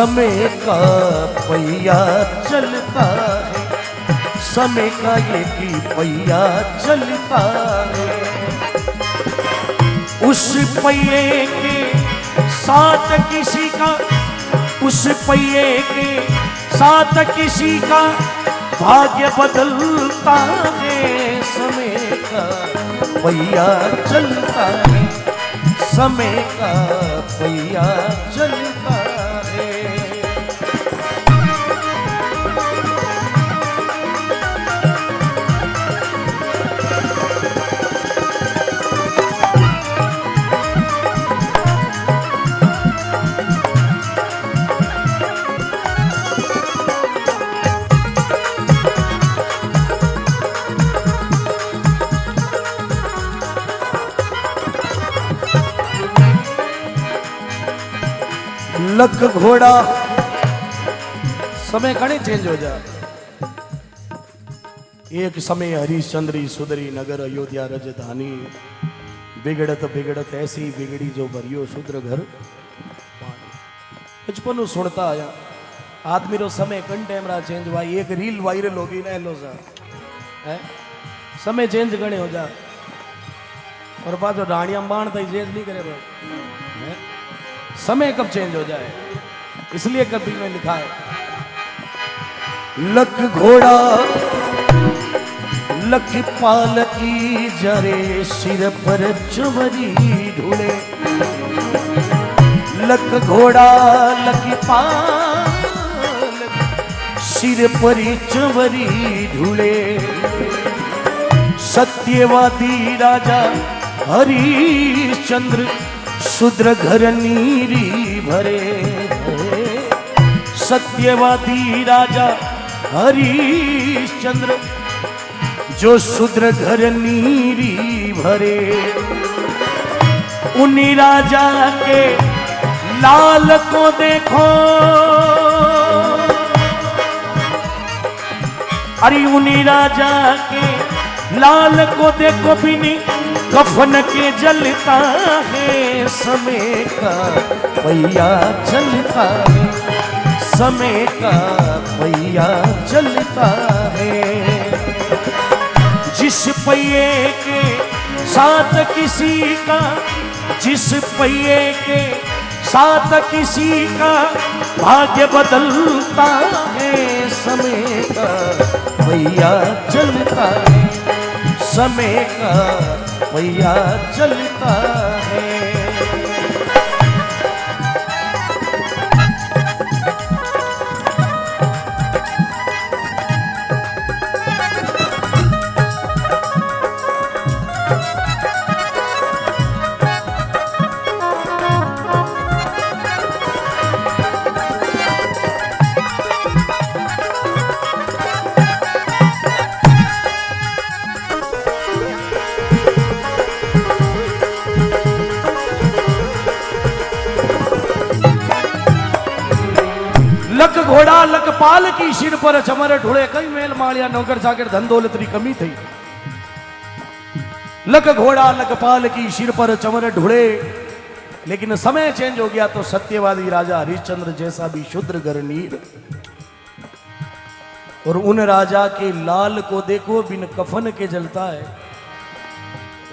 समय का पहिया चलता है, समय का ये की पहिया चलता है। उस पहिए के साथ किसी का, उस पहिए के साथ किसी का भाग्य बदलता है। समय का पहिया चलता है, समय का पहिया चलता है। लक घोड़ा समय घणे चेंज हो जा। एक समय हरिश्चंद्री सुधरी नगर अयोध्या राजधानी, बिगड़त बिगड़त ऐसी बिगड़ी जो भरियो शूद्र घर। बचपन सुनता आया आदमी रो समय कन टाइम रा चेंज हुआ। एक रील वायरल होगी ना लो सा है समय चेंज गणे हो जा। और बात रानिया बाण तक चेंज नहीं करे भाई, समय कब चेंज हो जाए। इसलिए कभी में लिखा है लख घोड़ा लख पाल की जरे सिर पर चुवरी ढूले। लख घोड़ा लख पाल सिर पर चुवरी ढूले। सत्यवादी राजा हरिश्चंद्र शूद्र घर नीरी भरे। सत्यवादी राजा हरिश्चंद्र जो शूद्र घर नीरी भरे। उन्हीं राजा के लाल को देखो, अरे उन्हीं राजा के लाल को देखो बिनी कफन के जलता है। समय का पहिया चलता है, समय का पहिया चलता है। जिस पहिए के साथ किसी का, जिस पहिए के साथ किसी का भाग्य बदलता है। समय का पहिया चलता है, समय का पहिया चलता है। लक घोड़ा लक पाल की सिर पर चमर ढूले। कई मेल मालिया नौकर चाकर धन दौलत की कमी थी। लक घोड़ा लक पाल की सिर पर चमर ढूले। लेकिन समय चेंज हो गया तो सत्यवादी राजा हरिश्चंद्र जैसा भी शूद्र घर नीर। और उन राजा के लाल को देखो बिन कफन के जलता है।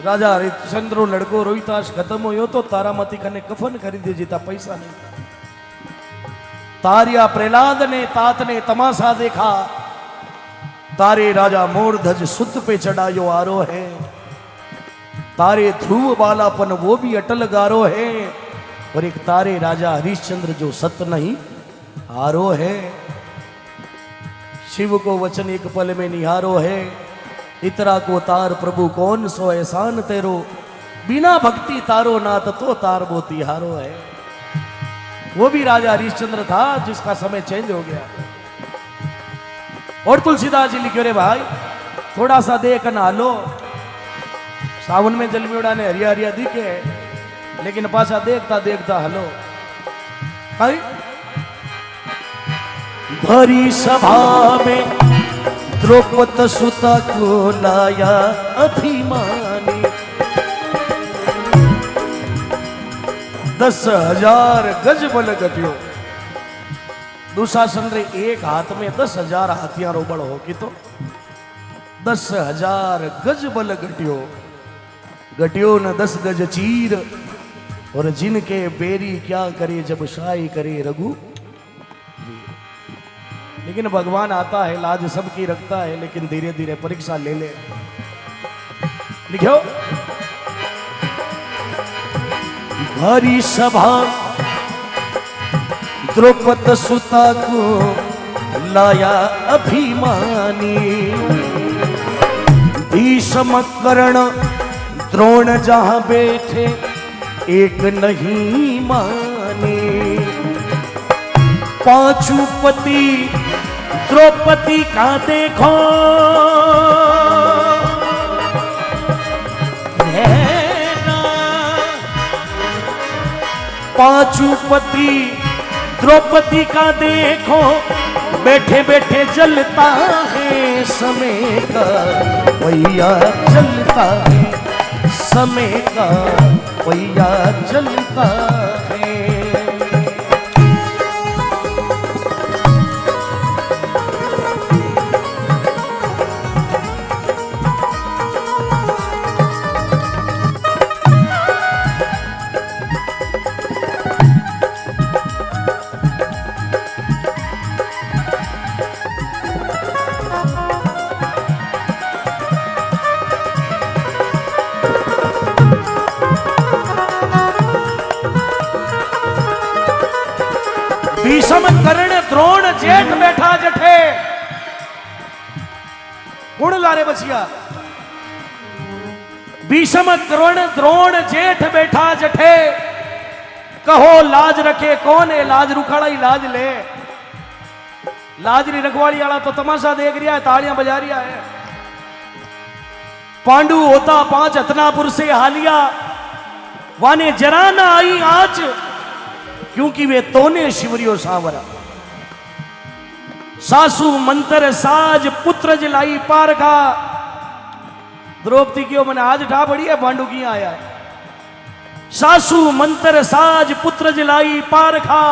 राजा हरिश्चंद्र लड़को रोहिताश खत्म हो तो तारामती कने कफन खरीदे जीता पैसा नहीं। तारिया प्रहलाद ने तात ने तमाशा देखा। तारे राजा मोरध्वज सुत पे चढ़ायो आरो है। तारे ध्रुव बालापन वो भी अटल गारो है। और एक तारे राजा हरिश्चंद्र जो सत नहीं हारो है। शिव को वचन एक पल में निहारो है। इतरा को तार प्रभु कौन सो एहसान तेरो। बिना भक्ति तारो नाथ तो तार बो तिहारो है। वो भी राजा हरिश्चंद्र था जिसका समय चेंज हो गया। और तुलसीदास जी लिखे रे भाई थोड़ा सा देख ना लो। सावन में जलमेड़ा ने हरिया हरिया दिखे लेकिन पाछा देखता देखता हलो। भाई भरी सभा में द्रौपद सुता को लाया अभिमानी। 10,000 गज बल गटियो दुशासन रे एक हाथ में 10,000 हाथियां रोबड़ हो कि तो 10,000 गज बल घटियो घटियो न 10 गज चीर। और जिनके बेरी क्या करे जब शाही करे रघु। लेकिन भगवान आता है, लाज सबकी रखता है, लेकिन धीरे धीरे परीक्षा ले ले। लिखो, भारी सभा द्रौपद सुता को लाया अभिमानी। भीष्म कर्ण द्रोण जहां बैठे एक नहीं माने। पांचू पति द्रौपदी का देखो पांचू पति द्रौपदी का देखो बैठे बैठे जलता है समय का भैया जलता है समय का भैया जलता है। भीष्म कर्ण द्रोण जेठ बैठा जठे। गुण लारे बचिया। भीष्म कर्ण द्रोण जेठ बैठा जठे। कहो लाज रखे कौन है, लाज रुखाड़ा ही लाज ले। लाजरी रखवाड़ी वाला तो तमाशा देख रिया है, तालियां बजा रिया है। पांडु होता 5 हतनापुर से हालिया, वाने जरा ना आई आँच, क्योंकि वे तोने शिवरियो सांवरा। सासू मंत्र साज पुत्र जलाई पारखा। द्रौपदी क्यों मैंने आज ठा पड़ी है, पांडु की आया है। सासू मंत्र साज पुत्र जलाई पारखा।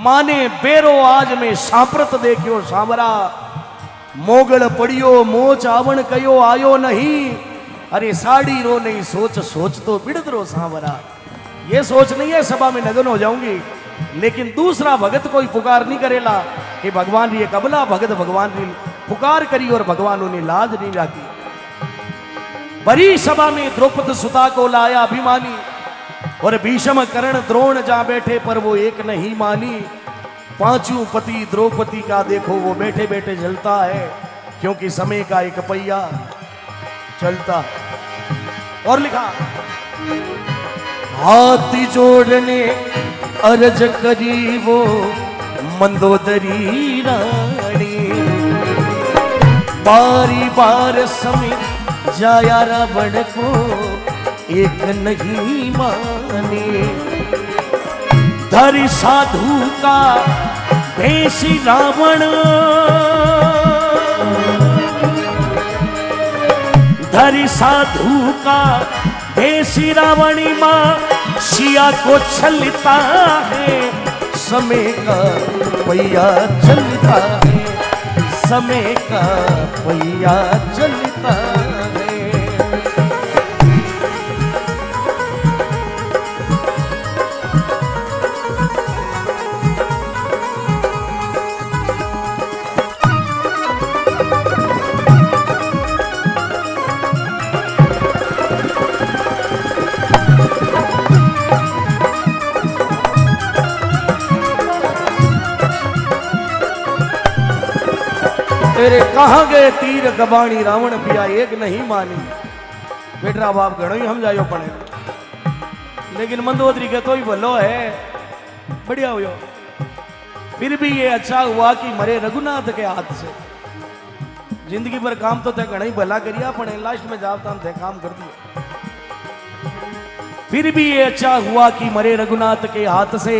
माने बेरो आज में सांप्रत देखियो सांवरा। मोगल पड़ियो मोच आवण कयो आयो नहीं। अरे साड़ी रो नहीं सोच सोच तो बिड़द रो सांवरा। ये सोच नहीं है सभा में नगन हो जाऊंगी, लेकिन दूसरा भगत कोई पुकार नहीं करेला कि भगवान ये कबला भगत भगवान ने पुकार करी और भगवान उन्हें लाज नहीं रखी। बड़ी सभा में द्रौपद सुता को लाया अभिमानी। और भीष्म कर्ण द्रोण जहां बैठे पर वो एक नहीं मानी। पांचों पति द्रौपदी का देखो वो बैठे बैठे जलता है, क्योंकि समय का एक पहिया चलता। और लिखा, हाथ जोड़ने अर्ज करी वो मंदोदरी रानी। बारी बार समय जाया रावण को एक नहीं माने। धरि साधु का भेषी रावण, धरि साधु का भेषी रावणी माँ सिया को छलता है। समय का पहिया चलता है, समय का पहिया चलता है। तेरे कहाँ गए तीर गबाणी रावण पिया एक नहीं मानी। बेटरा बाप घड़ो ही हम जायो पड़े, लेकिन मंदोदरी के तो ही भलो है, बढ़िया हुआ। फिर भी ये अच्छा हुआ कि मरे रघुनाथ के हाथ से। जिंदगी भर काम तो तय घड़ा ही भला करिया पड़े, लास्ट में जाता थे काम कर दिया। फिर भी ये अच्छा हुआ कि मरे रघुनाथ के हाथ से।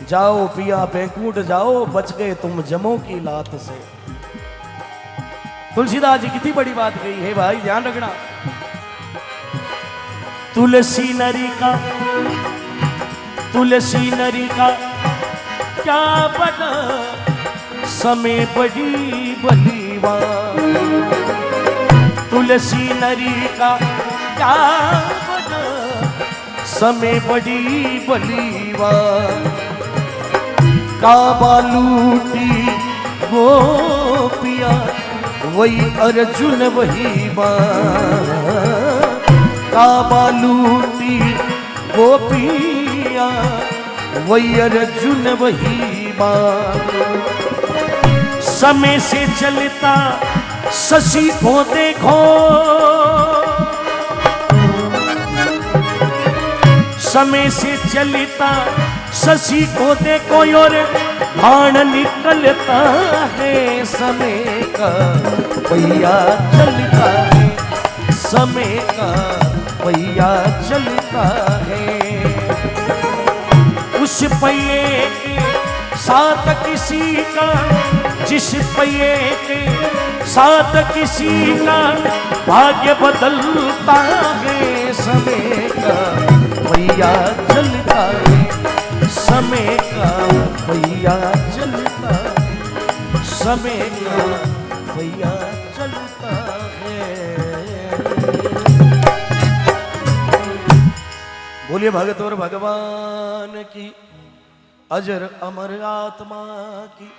जाओ पिया पैकूट जाओ, बच गए तुम जमों की लात से। तुलसीदास जी कितनी बड़ी बात कही है भाई, ध्यान रखना। तुलसी नरी का क्या बना समय बड़ी बलीवा तुलसी नरी का क्या बना समय बड़ी बलीवा काबा लूटी गोपिया वही अर्जुन वही काबा लूटी गोपिया वही अर्जुन वही समय से चलता शशि को देखो समय से चलता शशि को देखो और बाण निकलता है समय का पहिया चलता है समय का पहिया चलता है उस पहिए के साथ किसी का जिस पहिए के साथ किसी का भाग्य बदलता है समय का पहिया चलता है समय का पहिया चलता समय का पहिया चलता है। बोलिए भगत और भगवान की अजर अमर आत्मा की